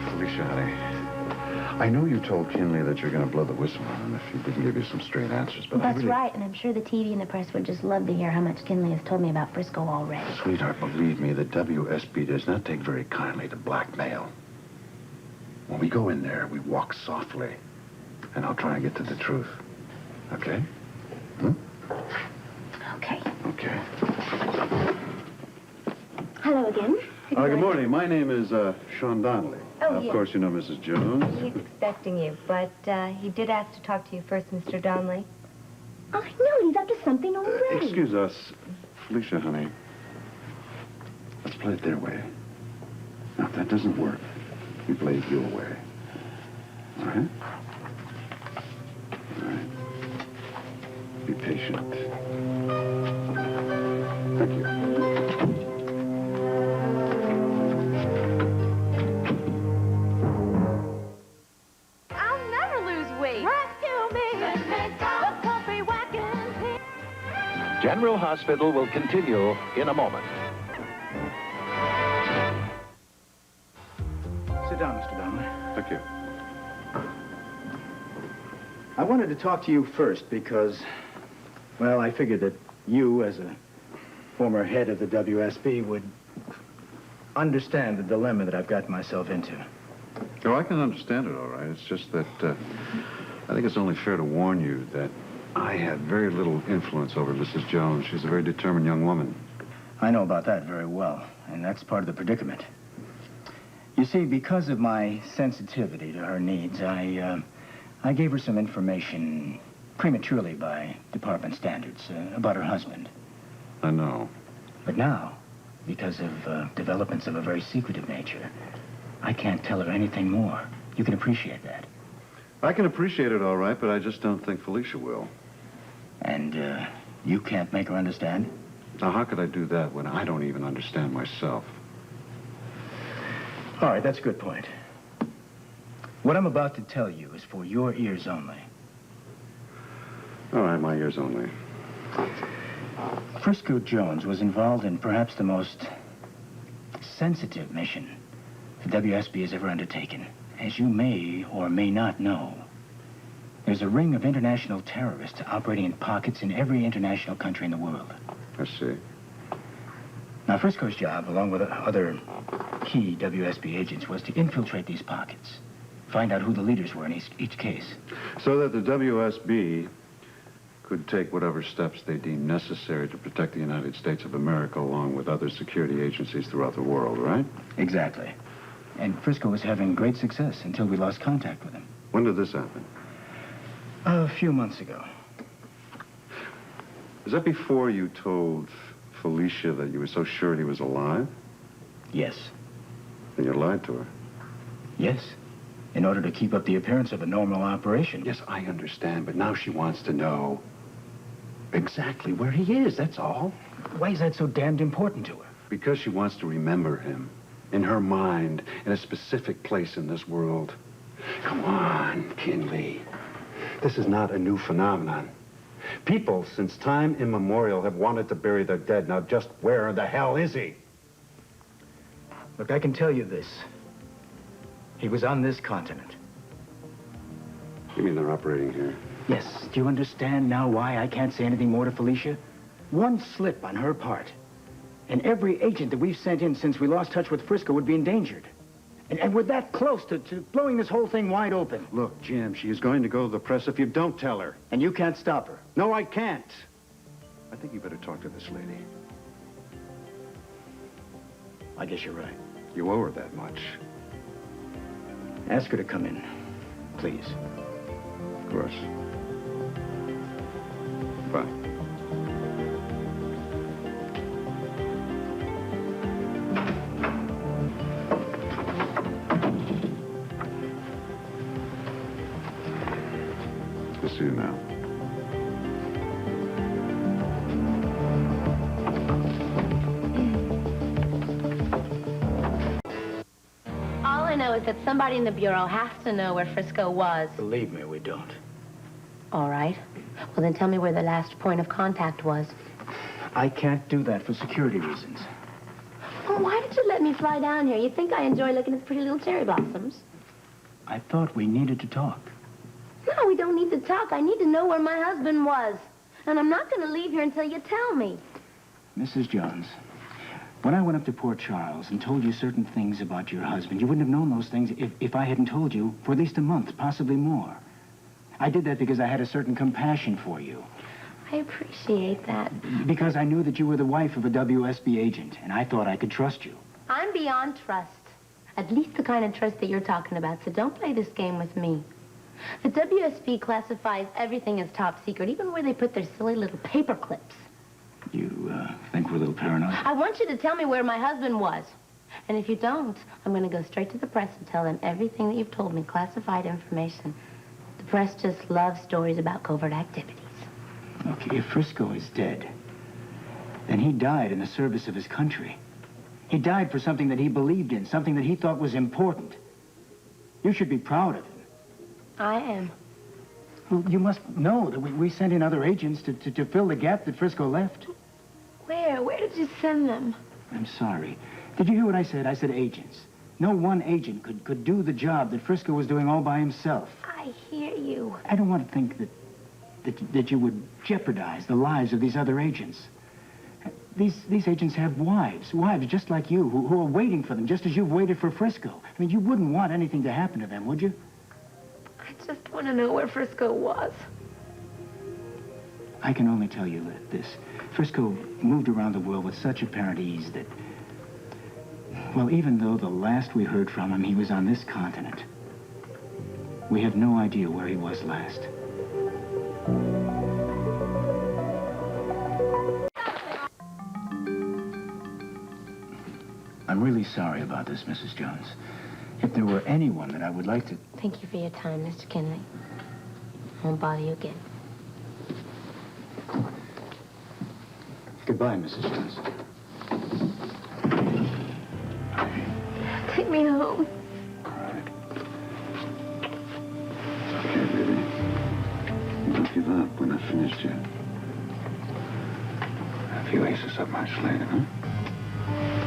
Felicia, honey. I know you told Kinley that you're going to blow the whistle on him if he didn't give you some straight answers, but That's right, and I'm sure the TV and the press would just love to hear how much Kinley has told me about Frisco already. Sweetheart, believe me, the WSB does not take very kindly to blackmail. When we go in there, we walk softly, and I'll try and get to the truth. Okay? Hmm? Okay. Okay. Hello again. Good morning. My name is Sean Donnelly. Oh, Of yes. course, you know Mrs. Jones. He's expecting you, but he did ask to talk to you first, Mr. Donnelly. I know, he's up to something already. Excuse us. Felicia, honey. Let's play it their way. Now, if that doesn't work, we play it your way. All right? All right. Be patient. Thank you. I'll never lose weight. Rescue me! The puppy wagon. General Hospital will continue in a moment. Sit down, Mr. Donnelly. Thank you. I wanted to talk to you first because, well, I figured that you, as a former head of the WSB, would understand the dilemma that I've gotten myself into. Oh, I can understand it, all right. It's just that I think it's only fair to warn you that I had very little influence over Mrs. Jones. She's a very determined young woman. I know about that very well, and that's part of the predicament. You see, because of my sensitivity to her needs, I gave her some information prematurely by department standards about her husband. I know. But now, because of developments of a very secretive nature, I can't tell her anything more. You can appreciate that. I can appreciate it, all right, but I just don't think Felicia will. And you can't make her understand? Now, how could I do that when I don't even understand myself? All right, that's a good point. What I'm about to tell you is for your ears only. All right, my ears only. Frisco Jones was involved in perhaps the most sensitive mission the WSB has ever undertaken. As you may or may not know, there's a ring of international terrorists operating in pockets in every international country in the world. I see. Now, Frisco's job, along with other key WSB agents, was to infiltrate these pockets, find out who the leaders were in each case. So that the WSB could take whatever steps they deem necessary to protect the United States of America along with other security agencies throughout the world, right? Exactly. And Frisco was having great success until we lost contact with him. When did this happen? A few months ago. Is that before you told Felicia that you were so sure he was alive? Yes. Then you lied to her. Yes. In order to keep up the appearance of a normal operation. Yes, I understand, but now she wants to know exactly where he is, that's all. Why is that so damned important to her? Because she wants to remember him in her mind, in a specific place in this world. Come on, Kinley. This is not a new phenomenon. People, since time immemorial, have wanted to bury their dead. Now, just where the hell is he? Look, I can tell you this. He was on this continent. You mean they're operating here? Yes. Do you understand now why I can't say anything more to Felicia? One slip on her part, and every agent that we've sent in since we lost touch with Frisco would be endangered. And we're that close to blowing this whole thing wide open. Look, Jim, she is going to go to the press if you don't tell her. And you can't stop her. No, I can't. I think you better talk to this lady. I guess you're right. You owe her that much. Ask her to come in, please. Of course. Bye. I'll see you now. All I know is that somebody in the Bureau has to know where Frisco was. Believe me, we don't. All right. Well, then tell me where the last point of contact was. I can't do that for security reasons. Well, why did you let me fly down here? You think I enjoy looking at the pretty little cherry blossoms? I thought we needed to talk. No, we don't need to talk. I need to know where my husband was. And I'm not going to leave here until you tell me. Mrs. Jones, when I went up to Port Charles and told you certain things about your husband, you wouldn't have known those things if I hadn't told you for at least a month, possibly more. I did that because I had a certain compassion for you. I appreciate that. Because I knew that you were the wife of a WSB agent, and I thought I could trust you. I'm beyond trust. At least the kind of trust that you're talking about, so don't play this game with me. The WSB classifies everything as top secret, even where they put their silly little paper clips. You, think we're a little paranoid? I want you to tell me where my husband was. And if you don't, I'm going to go straight to the press and tell them everything that you've told me, classified information. The press just loves stories about covert activities. Look, if Frisco is dead, then he died in the service of his country. He died for something that he believed in, something that he thought was important. You should be proud of him. I am. Well, you must know that we sent in other agents to fill the gap that Frisco left. Where? Where did you send them? I'm sorry. Did you hear what I said? I said agents. No one agent could do the job that Frisco was doing all by himself. I hear you. I don't want to think that you would jeopardize the lives of these other agents. These agents have wives just like you, who are waiting for them, just as you've waited for Frisco. I mean, you wouldn't want anything to happen to them, would you? I just want to know where Frisco was. I can only tell you this. Frisco moved around the world with such apparent ease that, well, even though the last we heard from him, he was on this continent, we have no idea where he was last. I'm really sorry about this, Mrs. Jones. If there were anyone that I would like to... Thank you for your time, Mr. Kinley. I won't bother you again. Goodbye, Mrs. Jones. Take me home. All right. Okay, baby. Don't give up. We're not finished yet. A few aces up my sleeve, huh?